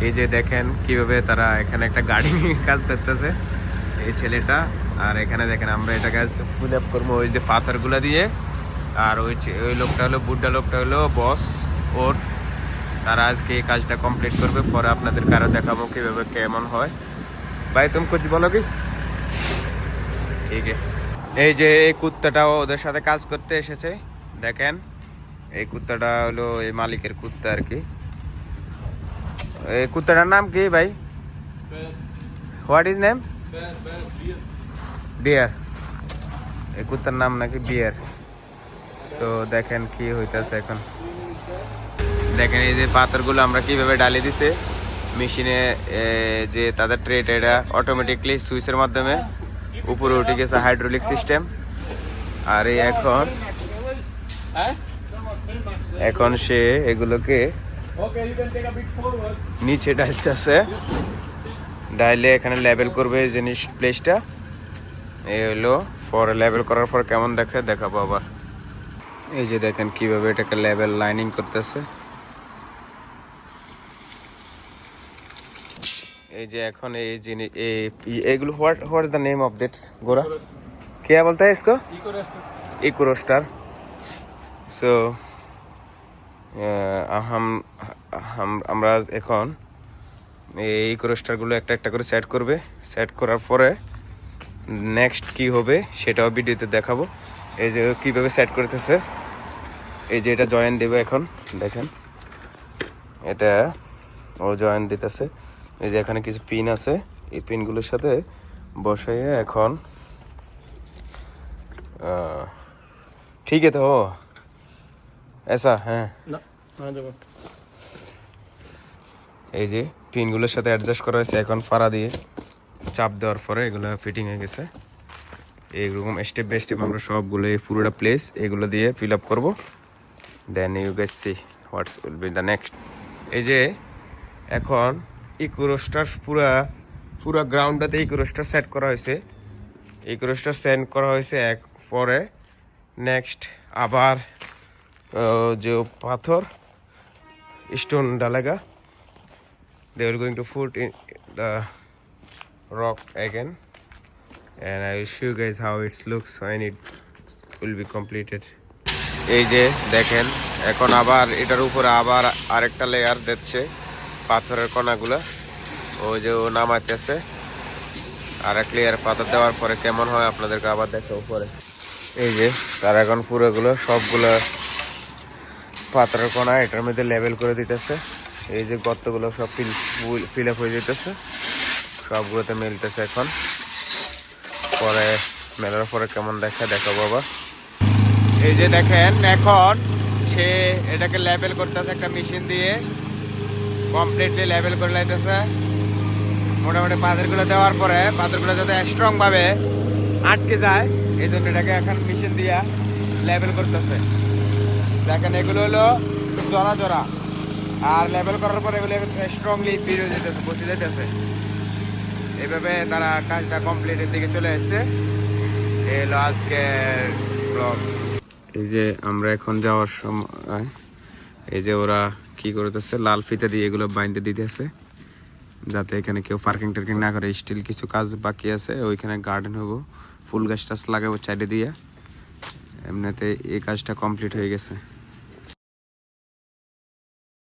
এই যে দেখেন কিভাবে তারা এখানে একটা গাড়ি নিয়ে কাজ করতেছে এই ছেলেটা। আর এখানে দেখেন আমরা এটা কাজ ফুল আপ করবো ওই যে পাথরগুলো দিয়ে। আর ওই লোকটা হলো বুড্ডা লোকটা হলো বস ওর। তারা আজকে এই কাজটা কমপ্লিট করবে, পরে আপনাদের কারো দেখাবো কিভাবে কেমন হয়। ভাই তুমি কুछ বলোগে? ঠিক আছে। এই যে এই কুত্তাটাও ওদের সাথে কাজ করতে এসেছে। দেখেন এই কুত্তাটা হলো এই মালিকের কুত্তা আর কি। এই কুত্তাটার নাম কি ভাই? What is name? বিয়ার। এই কুত্তার নাম নাকি বিয়ার। তো দেখেন কি হইতাছে এখন। দেখেন এই যে পাথরগুলো আমরা কিভাবে ডালি দিছে মেশিনে, যে তাদের ট্রেটা এটা অটোমেটিকলি সুইচের মাধ্যমে উপরে উঠে গেছে হাইড্রোলিক সিস্টেম। আর এই এখন সে এগুলোকে নিচে ডালতেছে, ডাইলে এখানে লেবেল করবে এই জিনিস প্লেসটা। এই হলো পরে লেবেল করার পর কেমন দেখে দেখাবো আবার। এই যে দেখেন কিভাবে এটাকে লেবেল লাইনিং করতেছে। এই যে এখন এই জিনিস এইগুলো what is the name of this गोरा क्या बोलता है इसको? Eco roster. सो আমরা এখন এই ইকো রোস্টারগুলো একটা একটা করে সেট করবে। সেট করার পরে নেক্সট কি হবে সেটাও ভিডিওতে দেখাবো। এই যে কিভাবে সেট করতেছে। এই যে এটা জয়েন দেবে এখন দেখেন, এটা ও জয়েন দিতেছে। এই যে এখানে কিছু পিন আছে, এই পিনগুলোর সাথে বসাইয়ে এখন ঠিক আছে তো এসা। হ্যাঁ এই যে পিনগুলোর সাথে অ্যাডজাস্ট করা হয়েছে। এখন ফাড়া দিয়ে চাপ দেওয়ার পরে এগুলো ফিটিং হয়ে গেছে। এইরকম স্টেপ বাই স্টেপ আমরা সবগুলো এই পুরোটা প্লেস এগুলো দিয়ে ফিল আপ করবো। Then you guess see what's will be the next. এই যে এখন ইকো রোস্টার পুরা গ্রাউন্ডটাতে ইকো রোস্টার সেট করা হয়েছে। ইকো রোস্টার সেট করা হয়েছে এক পরে নেক্সট আবার যে পাথর stone ডালেগা। They are going to put in the rock again, and I will show you guys how it looks when it will be completed. এই যে দেখেন এখন আবার এটার উপরে আবার আরেকটা লেয়ার দিচ্ছে পাথরের কণাগুলো। ওই যে ও নামাইতেছে আর এক লেয়ার পাথর দেওয়ার পরে কেমন হয় আপনাদেরকে আবার দেখো উপরে। এই যে তারা এখন পুরোগুলো সবগুলো পাথরের কণা এটার মধ্যে লেবেল করে দিতেছে। এই যে গর্তগুলো সব ফিল আপ হয়ে যেতেছে, সবগুলোতে মেলতেছে এখন। পরে মেলার পরে কেমন দেখাবো আবার। এই যে দেখেন এখন সে এটাকে লেবেল করতেছে একটা মেশিন দিয়ে, কমপ্লিটলি লেবেল করে লাইতেছে। মোটামুটি পাথরগুলো দেওয়ার পরে পাথরগুলো যাতে স্ট্রং ভাবে আটকে যায় এই জন্য এটাকে এখন মেশিন দিয়ে লেবেল করতেছে। দেখেন এগুলো হলো জোড়া জোড়া, আর লেবেল করার পরে এগুলো স্ট্রংলি ফিল হয়ে যেতেছে, বসে যেতেছে। এইভাবে তারা কাজটা কমপ্লিটের দিকে চলে এসছে। এই হলো আজকের ব্লগ। এই যে আমরা এখন যাওয়ার সময় এই যে ওরা কি করতেছে লাল ফিতা দিয়ে এগুলো বাইন্ধে দিতেছে যাতে এখানে কেউ পার্কিং টার্কিং না করে। স্টিল কিছু কাজ বাকি আছে, ওইখানে গার্ডেন হবো, ফুল গাছ টাছ লাগাবো চাইডে দিয়ে। এমনিতে এই কাজটা কমপ্লিট হয়ে গেছে।